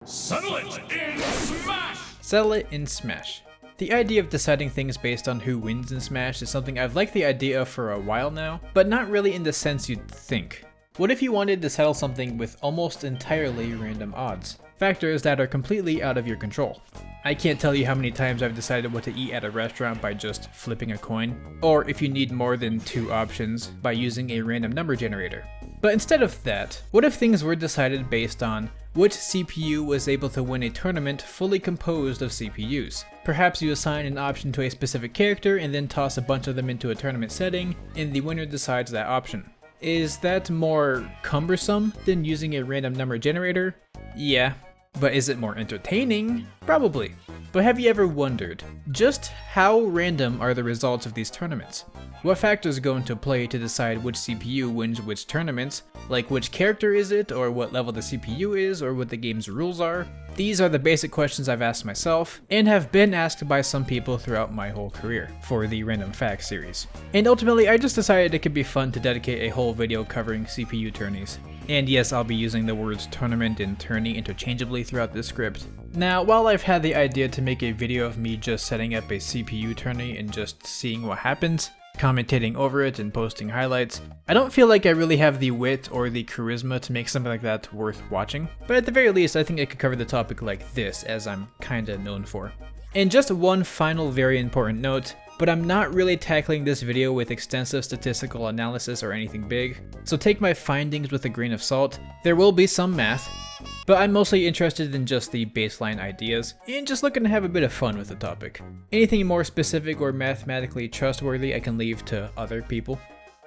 Settle it in Smash! Settle it in Smash. The idea of deciding things based on who wins in Smash is something I've liked the idea of for a while now, but not really in the sense you'd think. What if you wanted to settle something with almost entirely random odds? Factors that are completely out of your control. I can't tell you how many times I've decided what to eat at a restaurant by just flipping a coin, or if you need more than 2 options, by using a random number generator. But instead of that, what if things were decided based on which CPU was able to win a tournament fully composed of CPUs? Perhaps you assign an option to a specific character and then toss a bunch of them into a tournament setting, and the winner decides that option. Is that more cumbersome than using a random number generator? Yeah. But is it more entertaining? Probably. But have you ever wondered, just how random are the results of these tournaments? What factors go into play to decide which CPU wins which tournaments, like which character is it, or what level the CPU is, or what the game's rules are? These are the basic questions I've asked myself, and have been asked by some people throughout my whole career, for the Random Facts series. And ultimately, I just decided it could be fun to dedicate a whole video covering CPU tourneys. And yes, I'll be using the words tournament and tourney interchangeably throughout this script. Now, while I've had the idea to make a video of me just setting up a CPU tourney and just seeing what happens, commentating over it and posting highlights, I don't feel like I really have the wit or the charisma to make something like that worth watching. But at the very least, I think I could cover the topic like this, as I'm kinda known for. And just one final very important note, but I'm not really tackling this video with extensive statistical analysis or anything big, so take my findings with a grain of salt. There will be some math, but I'm mostly interested in just the baseline ideas, and just looking to have a bit of fun with the topic. Anything more specific or mathematically trustworthy I can leave to other people.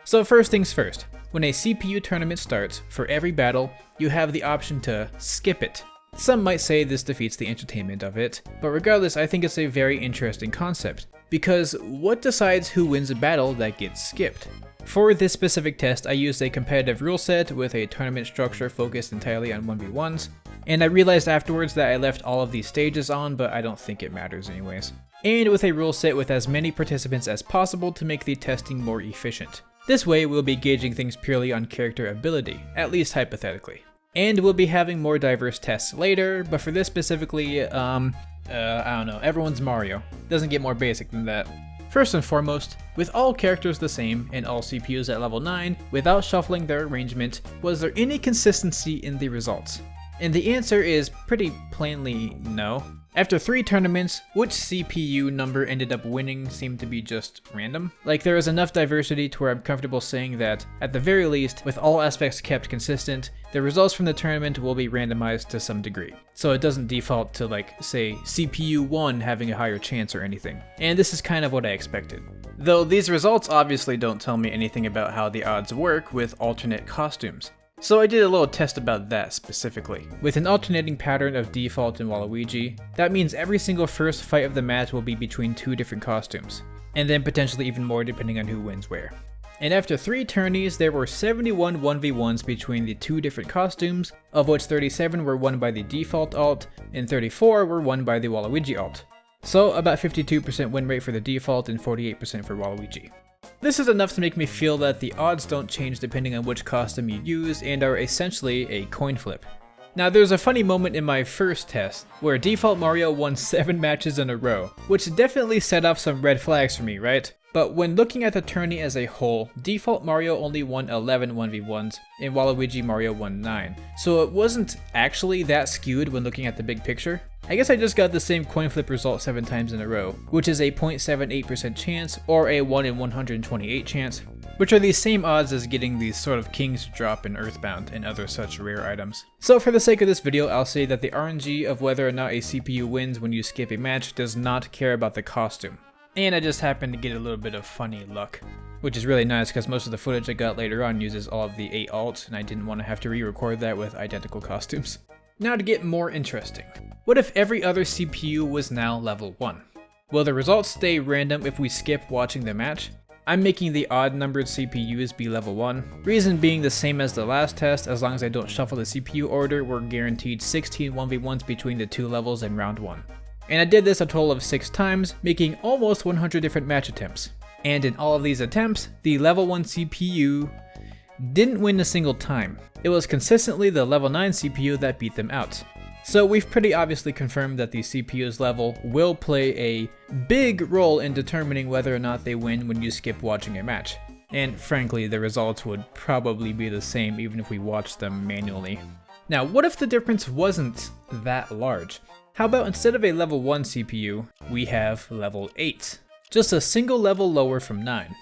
So first things first, when a CPU tournament starts, for every battle, you have the option to skip it. Some might say this defeats the entertainment of it, but regardless, I think it's a very interesting concept, because what decides who wins a battle that gets skipped? For this specific test, I used a competitive rule set with a tournament structure focused entirely on 1v1s, and I realized afterwards that I left all of these stages on, but I don't think it matters anyways. And with a rule set with as many participants as possible to make the testing more efficient. This way, we'll be gauging things purely on character ability, at least hypothetically. And we'll be having more diverse tests later, but for this specifically, I don't know, everyone's Mario. Doesn't get more basic than that. First and foremost, with all characters the same and all CPUs at level 9, without shuffling their arrangement, was there any consistency in the results? And the answer is pretty plainly no. After 3 tournaments, which CPU number ended up winning seemed to be just random. Like, there is enough diversity to where I'm comfortable saying that, at the very least, with all aspects kept consistent, the results from the tournament will be randomized to some degree. So it doesn't default to, like, say, CPU 1 having a higher chance or anything. And this is kind of what I expected. Though these results obviously don't tell me anything about how the odds work with alternate costumes. So I did a little test about that specifically. With an alternating pattern of default and Waluigi, that means every single first fight of the match will be between 2 different costumes, and then potentially even more depending on who wins where. And after 3 tourneys, there were 71 1v1s between the 2 different costumes, of which 37 were won by the default alt, and 34 were won by the Waluigi alt. So about 52% win rate for the default and 48% for Waluigi. This is enough to make me feel that the odds don't change depending on which costume you use and are essentially a coin flip. Now, there's a funny moment in my first test where default Mario won 7 matches in a row, which definitely set off some red flags for me, right? But when looking at the tourney as a whole, default Mario only won 11 1v1s and Waluigi Mario won 9. So it wasn't actually that skewed when looking at the big picture. I guess I just got the same coin flip result 7 times in a row, which is a 0.78% chance or a 1 in 128 chance, which are the same odds as getting these sort of King's Drop in Earthbound and other such rare items. So for the sake of this video, I'll say that the RNG of whether or not a CPU wins when you skip a match does not care about the costume. And I just happened to get a little bit of funny luck, which is really nice because most of the footage I got later on uses all of the 8 alts, and I didn't want to have to re-record that with identical costumes. Now to get more interesting. What if every other CPU was now level 1? Will the results stay random if we skip watching the match? I'm making the odd numbered CPUs be level 1, reason being the same as the last test. As long as I don't shuffle the CPU order, we're guaranteed 16 1v1s between the 2 levels in round 1. And I did this a total of 6 times, making almost 100 different match attempts. And in all of these attempts, the level 1 CPU didn't win a single time. It was consistently the level 9 CPU that beat them out. So we've pretty obviously confirmed that the CPU's level will play a big role in determining whether or not they win when you skip watching a match. And frankly, the results would probably be the same even if we watched them manually. Now, what if the difference wasn't that large? How about instead of a level 1 CPU, we have level 8? Just a single level lower from 9.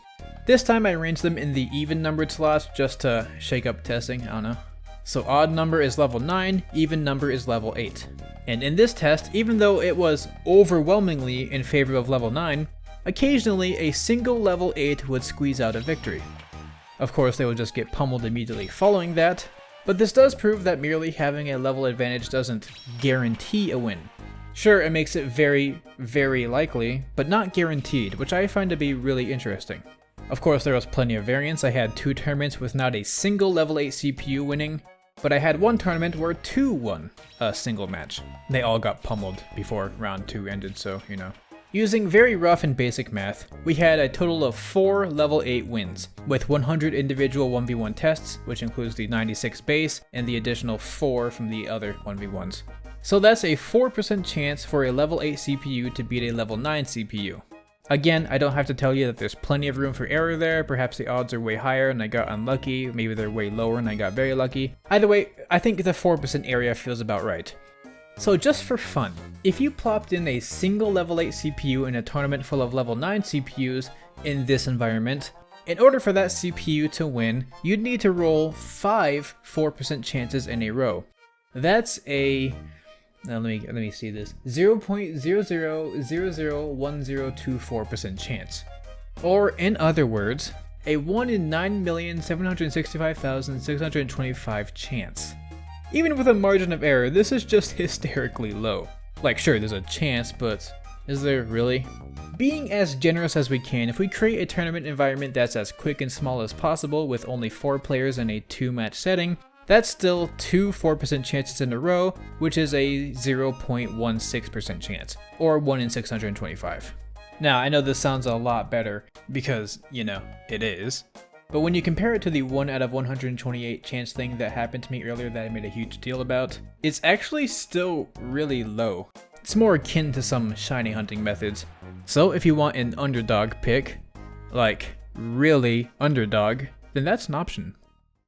This time I arranged them in the even numbered slots just to shake up testing, I don't know. So odd number is level 9, even number is level 8. And in this test, even though it was overwhelmingly in favor of level 9, occasionally a single level 8 would squeeze out a victory. Of course, they will just get pummeled immediately following that, but this does prove that merely having a level advantage doesn't guarantee a win. Sure, it makes it very, very likely, but not guaranteed, which I find to be really interesting. Of course, there was plenty of variance. I had 2 tournaments with not a single level 8 CPU winning, but I had 1 tournament where 2 won a single match. They all got pummeled before round 2 ended, so you know. Using very rough and basic math, we had a total of 4 level 8 wins, with 100 individual 1v1 tests, which includes the 96 base and the additional 4 from the other 1v1s. So that's a 4% chance for a level 8 CPU to beat a level 9 CPU. Again, I don't have to tell you that there's plenty of room for error there. Perhaps the odds are way higher and I got unlucky, maybe they're way lower and I got very lucky. Either way, I think the 4% area feels about right. So just for fun, if you plopped in a single level 8 CPU in a tournament full of level 9 CPUs in this environment, in order for that CPU to win, you'd need to roll 5 4% chances in a row. That's a... Now let me see this. 0.00001024% chance. Or in other words, a 1 in 9,765,625 chance. Even with a margin of error, this is just hysterically low. Like sure, there's a chance, but is there really? Being as generous as we can, if we create a tournament environment that's as quick and small as possible with only 4 players in a 2-match setting, that's still 2 4% chances in a row, which is a 0.16% chance, or 1 in 625. Now, I know this sounds a lot better, because, you know, it is. But when you compare it to the 1 out of 128 chance thing that happened to me earlier that I made a huge deal about, it's actually still really low. It's more akin to some shiny hunting methods. So if you want an underdog pick, like really underdog, then that's an option.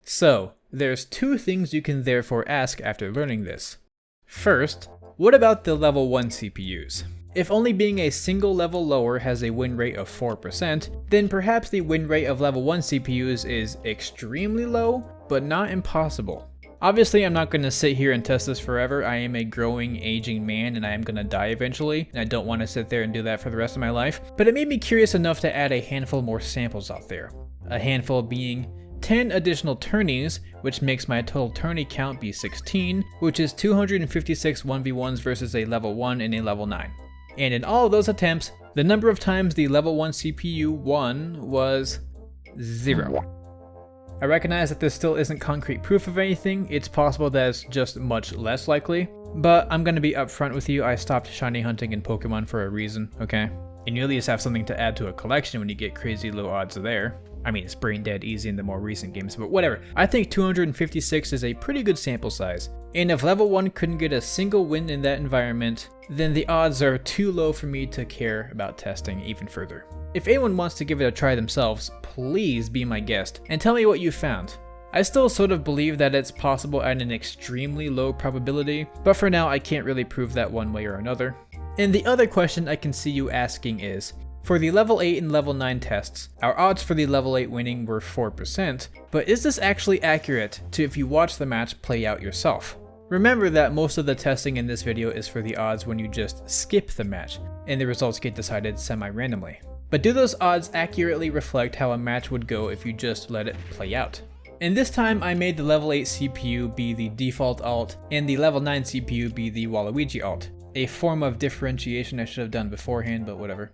So, there's 2 things you can therefore ask after learning this. First, what about the level 1 CPUs? If only being a single level lower has a win rate of 4%, then perhaps the win rate of level 1 CPUs is extremely low, but not impossible. Obviously, I'm not going to sit here and test this forever. I am a growing, aging man and I am going to die eventually, and I don't want to sit there and do that for the rest of my life. But it made me curious enough to add a handful more samples out there. A handful being 10 additional tourneys, which makes my total tourney count be 16, which is 256 1v1s versus a level 1 and a level 9. And in all of those attempts, the number of times the level 1 CPU won was 0. I recognize that this still isn't concrete proof of anything, it's possible that it's just much less likely, but I'm gonna be upfront with you, I stopped shiny hunting in Pokemon for a reason, okay? And you at least have something to add to a collection when you get crazy low odds there. I mean, it's brain dead easy in the more recent games, but whatever. I think 256 is a pretty good sample size. And if level 1 couldn't get a single win in that environment, then the odds are too low for me to care about testing even further. If anyone wants to give it a try themselves, please be my guest and tell me what you found. I still sort of believe that it's possible at an extremely low probability, but for now I can't really prove that one way or another. And the other question I can see you asking is, for the level 8 and level 9 tests, our odds for the level 8 winning were 4%, but is this actually accurate to if you watch the match play out yourself? Remember that most of the testing in this video is for the odds when you just skip the match, and the results get decided semi-randomly. But do those odds accurately reflect how a match would go if you just let it play out? And this time I made the level 8 CPU be the default alt, and the level 9 CPU be the Waluigi alt. A form of differentiation I should have done beforehand, but whatever.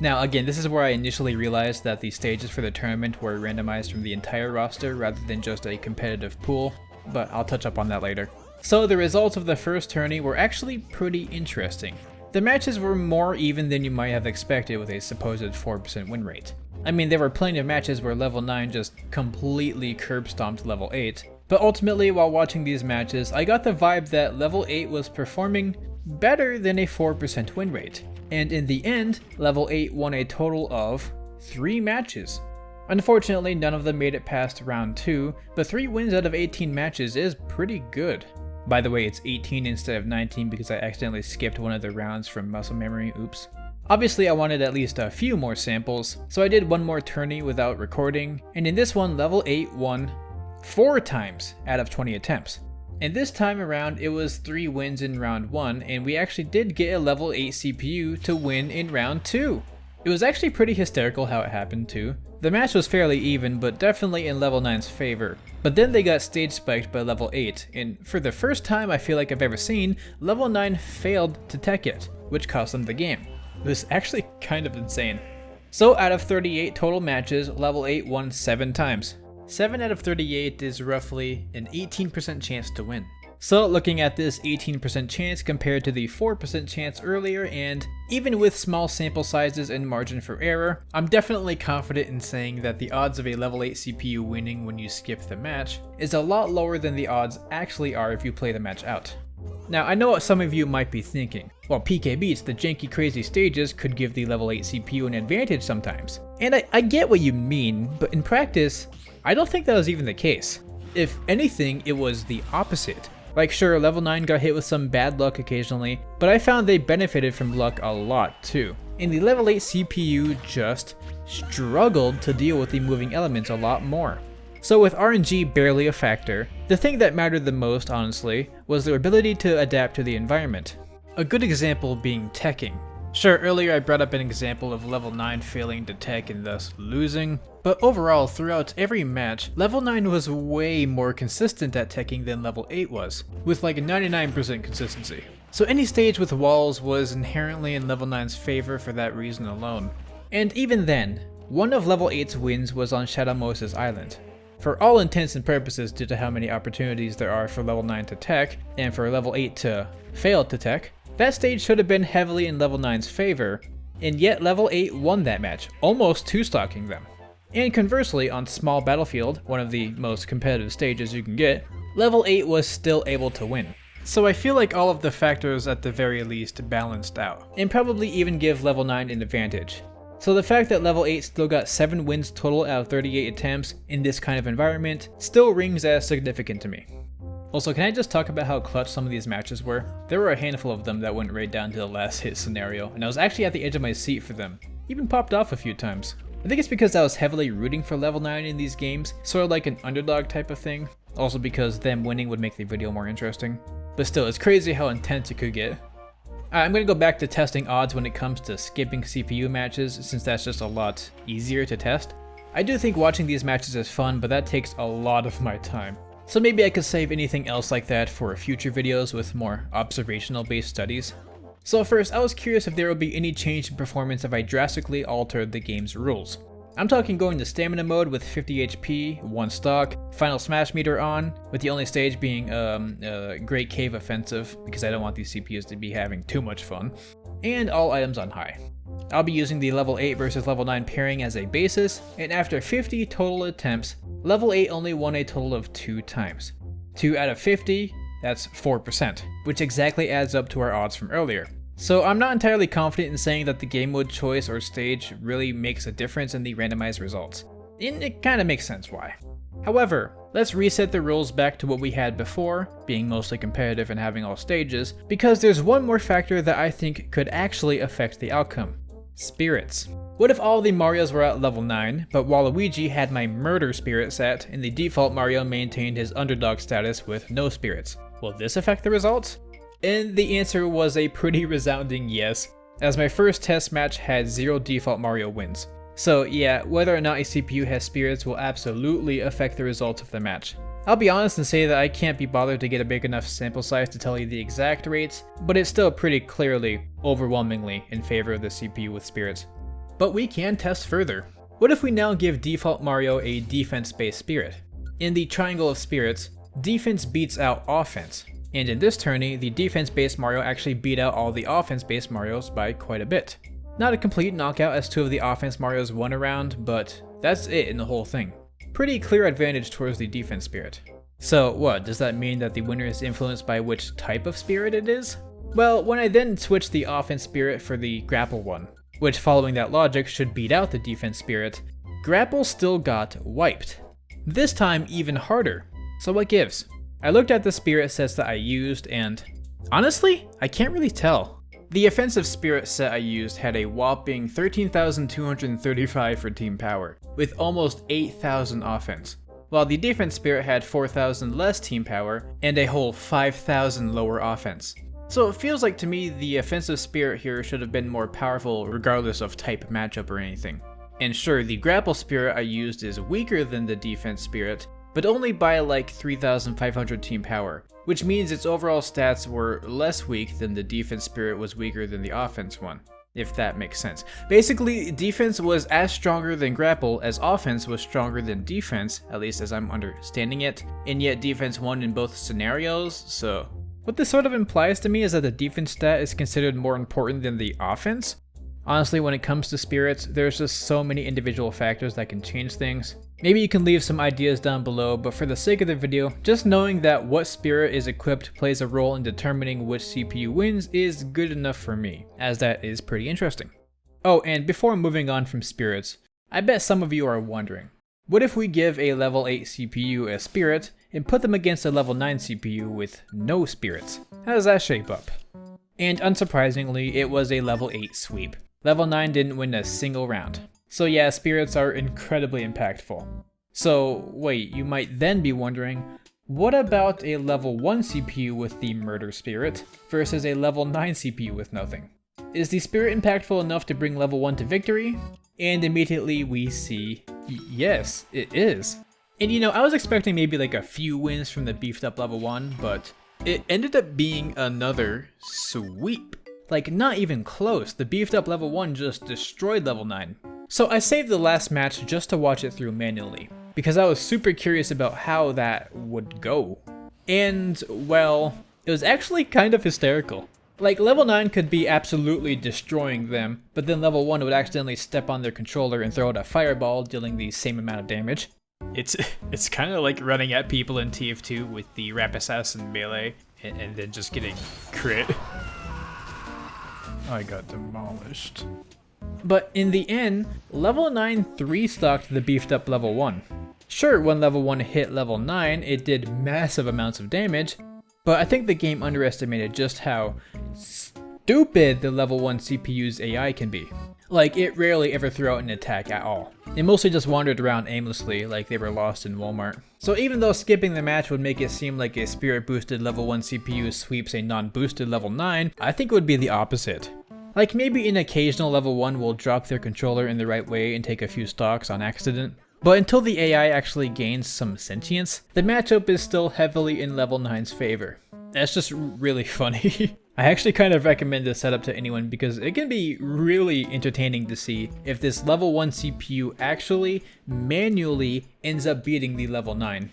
Now again, this is where I initially realized that the stages for the tournament were randomized from the entire roster rather than just a competitive pool, but I'll touch up on that later. So the results of the first tourney were actually pretty interesting. The matches were more even than you might have expected with a supposed 4% win rate. I mean, there were plenty of matches where level 9 just completely curb stomped level 8, But ultimately, while watching these matches, I got the vibe that level 8 was performing better than a 4% win rate. And in the end, level 8 won a total of 3 matches. Unfortunately, none of them made it past round 2, but 3 wins out of 18 matches is pretty good. By the way, it's 18 instead of 19 because I accidentally skipped one of the rounds from muscle memory, oops. Obviously I wanted at least a few more samples, so I did one more tourney without recording, and in this one level 8 won 4 times out of 20 attempts. And this time around it was 3 wins in round 1, and we actually did get a level 8 CPU to win in round 2. It was actually pretty hysterical how it happened too. The match was fairly even, but definitely in level 9's favor. But then they got stage spiked by level 8, and for the first time I feel like I've ever seen, level 9 failed to tech it, which cost them the game. It was actually kind of insane. So out of 38 total matches, level 8 won 7 times. 7 out of 38 is roughly an 18% chance to win. So looking at this 18% chance compared to the 4% chance earlier, and even with small sample sizes and margin for error, I'm definitely confident in saying that the odds of a level 8 CPU winning when you skip the match is a lot lower than the odds actually are if you play the match out. Now I know what some of you might be thinking, well PK beats, the janky crazy stages could give the level 8 CPU an advantage sometimes. And I get what you mean, but in practice, I don't think that was even the case. If anything, it was the opposite. Like sure, level 9 got hit with some bad luck occasionally, but I found they benefited from luck a lot too. And the level 8 CPU just struggled to deal with the moving elements a lot more. So with RNG barely a factor, the thing that mattered the most honestly was their ability to adapt to the environment. A good example being teching. Sure, earlier I brought up an example of level 9 failing to tech and thus losing, but overall throughout every match, level 9 was way more consistent at teching than level 8 was, with like a 99% consistency. So any stage with walls was inherently in level 9's favor for that reason alone. And even then, one of level 8's wins was on Shadow Moses Island. For all intents and purposes due to how many opportunities there are for level 9 to tech, and for level 8 to fail to tech, that stage should have been heavily in level 9's favor, and yet level 8 won that match, almost 2-stocking them. And conversely, on Small Battlefield, one of the most competitive stages you can get, level 8 was still able to win. So I feel like all of the factors at the very least balanced out, and probably even give level 9 an advantage. So the fact that level 8 still got 7 wins total out of 38 attempts in this kind of environment still rings as significant to me. Also, can I just talk about how clutch some of these matches were? There were a handful of them that went right down to the last hit scenario, and I was actually at the edge of my seat for them. Even popped off a few times. I think it's because I was heavily rooting for level 9 in these games, sort of like an underdog type of thing. Also because them winning would make the video more interesting. But still, it's crazy how intense it could get. I'm going to go back to testing odds when it comes to skipping CPU matches, since that's just a lot easier to test. I do think watching these matches is fun, but that takes a lot of my time. So maybe I could save anything else like that for future videos with more observational based studies. So first, I was curious if there would be any change in performance if I drastically altered the game's rules. I'm talking going to stamina mode with 50 HP, 1 stock, final smash meter on, with the only stage being Great Cave Offensive, because I don't want these CPUs to be having too much fun, and all items on high. I'll be using the level 8 versus level 9 pairing as a basis, and after 50 total attempts, level 8 only won a total of 2 times. 2 out of 50, that's 4%, which exactly adds up to our odds from earlier. So I'm not entirely confident in saying that the game mode choice or stage really makes a difference in the randomized results. And it kinda makes sense why. However, let's reset the rules back to what we had before, being mostly competitive and having all stages, because there's one more factor that I think could actually affect the outcome. Spirits. What if all the Marios were at level 9, but Waluigi had my murder spirit set, and the default Mario maintained his underdog status with no spirits? Will this affect the results? And the answer was a pretty resounding yes, as my first test match had 0 default Mario wins. So yeah, whether or not a CPU has spirits will absolutely affect the results of the match. I'll be honest and say that I can't be bothered to get a big enough sample size to tell you the exact rates, but it's still pretty clearly, overwhelmingly, in favor of the CPU with spirits. But we can test further. What if we now give default Mario a defense-based spirit? In the Triangle of Spirits, defense beats out offense. And in this tourney, the defense-based Mario actually beat out all the offense-based Marios by quite a bit. Not a complete knockout as 2 of the offense Marios won a round, but that's it in the whole thing. Pretty clear advantage towards the defense spirit. So what, does that mean that the winner is influenced by which type of spirit it is? Well, when I then switched the offense spirit for the grapple one, which following that logic should beat out the defense spirit, grapple still got wiped. This time even harder. So what gives? I looked at the spirit sets that I used and honestly, I can't really tell. The offensive spirit set I used had a whopping 13,235 for team power, with almost 8,000 offense, while the defense spirit had 4,000 less team power and a whole 5,000 lower offense. So it feels like to me the offensive spirit here should have been more powerful regardless of type matchup or anything. And sure, the grapple spirit I used is weaker than the defense spirit, but only by like 3,500 team power, which means its overall stats were less weak than the defense spirit was weaker than the offense one, if that makes sense. Basically, defense was as stronger than grapple as offense was stronger than defense, at least as I'm understanding it, and yet defense won in both scenarios, so... What this sort of implies to me is that the defense stat is considered more important than the offense. Honestly, when it comes to spirits, there's just so many individual factors that can change things. Maybe you can leave some ideas down below, but for the sake of the video, just knowing that what spirit is equipped plays a role in determining which CPU wins is good enough for me, as that is pretty interesting. Oh, and before moving on from spirits, I bet some of you are wondering, what if we give a level 8 CPU a spirit and put them against a level 9 CPU with no spirits? How does that shape up? And unsurprisingly, it was a level 8 sweep. Level 9 didn't win a single round. So yeah, spirits are incredibly impactful. So wait, you might then be wondering, what about a level 1 CPU with the murder spirit versus a level 9 CPU with nothing? Is the spirit impactful enough to bring level 1 to victory? And immediately we see, yes, it is. And you know, I was expecting maybe like a few wins from the beefed up level 1, but it ended up being another sweep. Like not even close, the beefed up level 1 just destroyed level 9. So I saved the last match just to watch it through manually, because I was super curious about how that would go. And well, it was actually kind of hysterical. Like level 9 could be absolutely destroying them, but then level 1 would accidentally step on their controller and throw out a fireball, dealing the same amount of damage. It's kind of like running at people in TF2 with the Rap Assassin melee, and then just getting crit. I got demolished. But in the end, level 9 3-stocked the beefed up level 1. Sure, when level 1 hit level 9, it did massive amounts of damage, but I think the game underestimated just how stupid the level 1 CPU's AI can be. Like, it rarely ever threw out an attack at all. It mostly just wandered around aimlessly like they were lost in Walmart. So even though skipping the match would make it seem like a spirit boosted level 1 CPU sweeps a non-boosted level 9, I think it would be the opposite. Like maybe an occasional level 1 will drop their controller in the right way and take a few stocks on accident. But until the AI actually gains some sentience, the matchup is still heavily in level 9's favor. That's just really funny. I actually kind of recommend this setup to anyone because it can be really entertaining to see if this level 1 CPU actually manually ends up beating the level 9.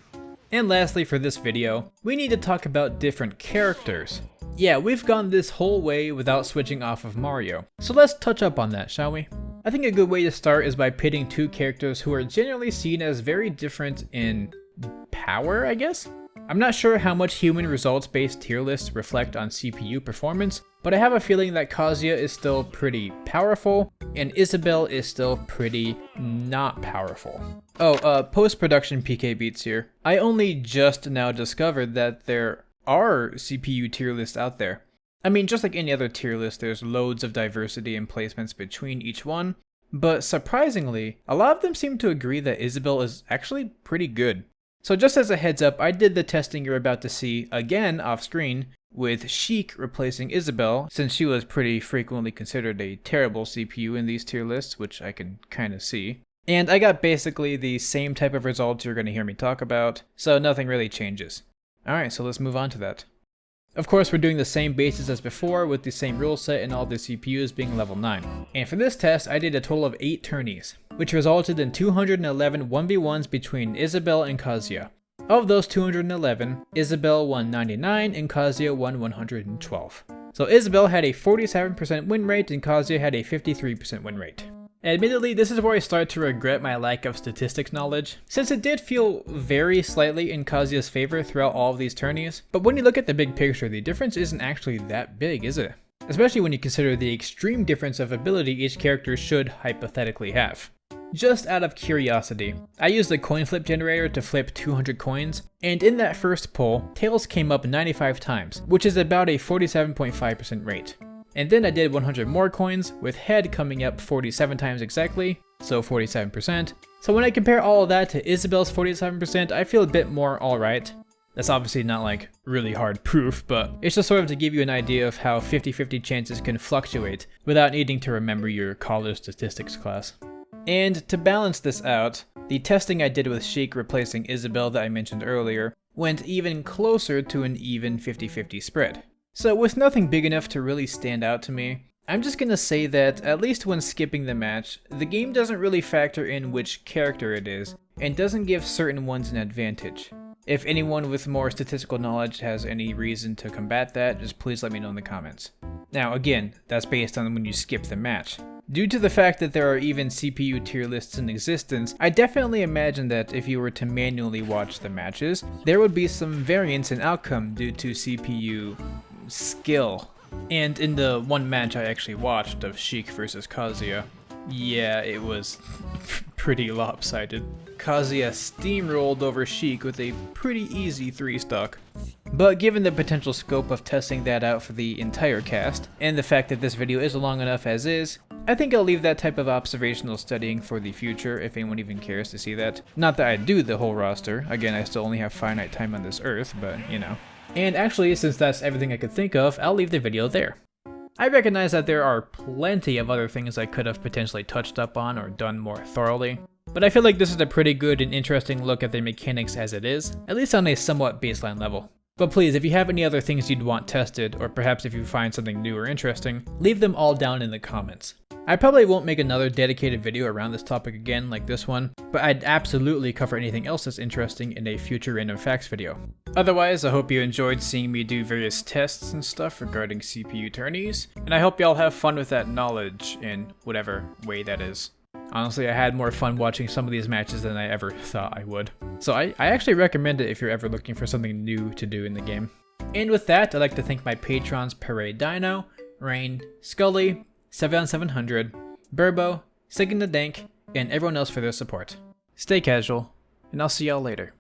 And lastly for this video, we need to talk about different characters. Yeah, we've gone this whole way without switching off of Mario, so let's touch up on that, shall we? I think a good way to start is by pitting two characters who are generally seen as very different in power, I guess? I'm not sure how much human results-based tier lists reflect on CPU performance, but I have a feeling that Kazuya is still pretty powerful, and Isabelle is still pretty not powerful. Oh, post-production PK beats here. I only just now discovered that there are CPU tier lists out there. I mean, just like any other tier list, there's loads of diversity and placements between each one, but surprisingly, a lot of them seem to agree that Isabelle is actually pretty good. So just as a heads up, I did the testing you're about to see again off screen, with Sheik replacing Isabelle, since she was pretty frequently considered a terrible CPU in these tier lists, which I can kinda see. And I got basically the same type of results you're gonna hear me talk about, so nothing really changes. Alright, so let's move on to that. Of course, we're doing the same basis as before with the same rule set and all the CPUs being level 9. And for this test, I did a total of 8 tourneys, which resulted in 211 1v1s between Isabelle and Kazuya. Of those 211, Isabelle won 99 and Kazuya won 112. So Isabelle had a 47% win rate and Kazuya had a 53% win rate. Admittedly, this is where I start to regret my lack of statistics knowledge, since it did feel very slightly in Kazuya's favor throughout all of these tourneys, but when you look at the big picture, the difference isn't actually that big, is it? Especially when you consider the extreme difference of ability each character should hypothetically have. Just out of curiosity, I used the coin flip generator to flip 200 coins, and in that first pull, tails came up 95 times, which is about a 47.5% rate. And then I did 100 more coins, with head coming up 47 times exactly, so 47%. So when I compare all of that to Isabelle's 47%, I feel a bit more alright. That's obviously not like really hard proof, but it's just sort of to give you an idea of how 50-50 chances can fluctuate without needing to remember your college statistics class. And to balance this out, the testing I did with Sheik replacing Isabelle that I mentioned earlier went even closer to an even 50-50 spread. So with nothing big enough to really stand out to me, I'm just gonna say that at least when skipping the match, the game doesn't really factor in which character it is, and doesn't give certain ones an advantage. If anyone with more statistical knowledge has any reason to combat that, just please let me know in the comments. Now again, that's based on when you skip the match. Due to the fact that there are even CPU tier lists in existence, I definitely imagine that if you were to manually watch the matches, there would be some variance in outcome due to CPU skill. And in the one match I actually watched of Sheik versus Kazuya, yeah, it was pretty lopsided. Kazuya steamrolled over Sheik with a pretty easy 3-stock. But given the potential scope of testing that out for the entire cast, and the fact that this video is long enough as is, I think I'll leave that type of observational studying for the future if anyone even cares to see that. Not that I'd do the whole roster, again I still only have finite time on this earth, but you know. And actually, since that's everything I could think of, I'll leave the video there. I recognize that there are plenty of other things I could have potentially touched up on or done more thoroughly, but I feel like this is a pretty good and interesting look at the mechanics as it is, at least on a somewhat baseline level. But please, if you have any other things you'd want tested, or perhaps if you find something new or interesting, leave them all down in the comments. I probably won't make another dedicated video around this topic again like this one, but I'd absolutely cover anything else that's interesting in a future random facts video. Otherwise, I hope you enjoyed seeing me do various tests and stuff regarding CPU Tourneys, and I hope y'all have fun with that knowledge in whatever way that is. Honestly, I had more fun watching some of these matches than I ever thought I would. So I actually recommend it if you're ever looking for something new to do in the game. And with that, I'd like to thank my patrons Dino, Raighne, Skully, 700, Burbo, SickanDaDank, and everyone else for their support. Stay casual, and I'll see y'all later.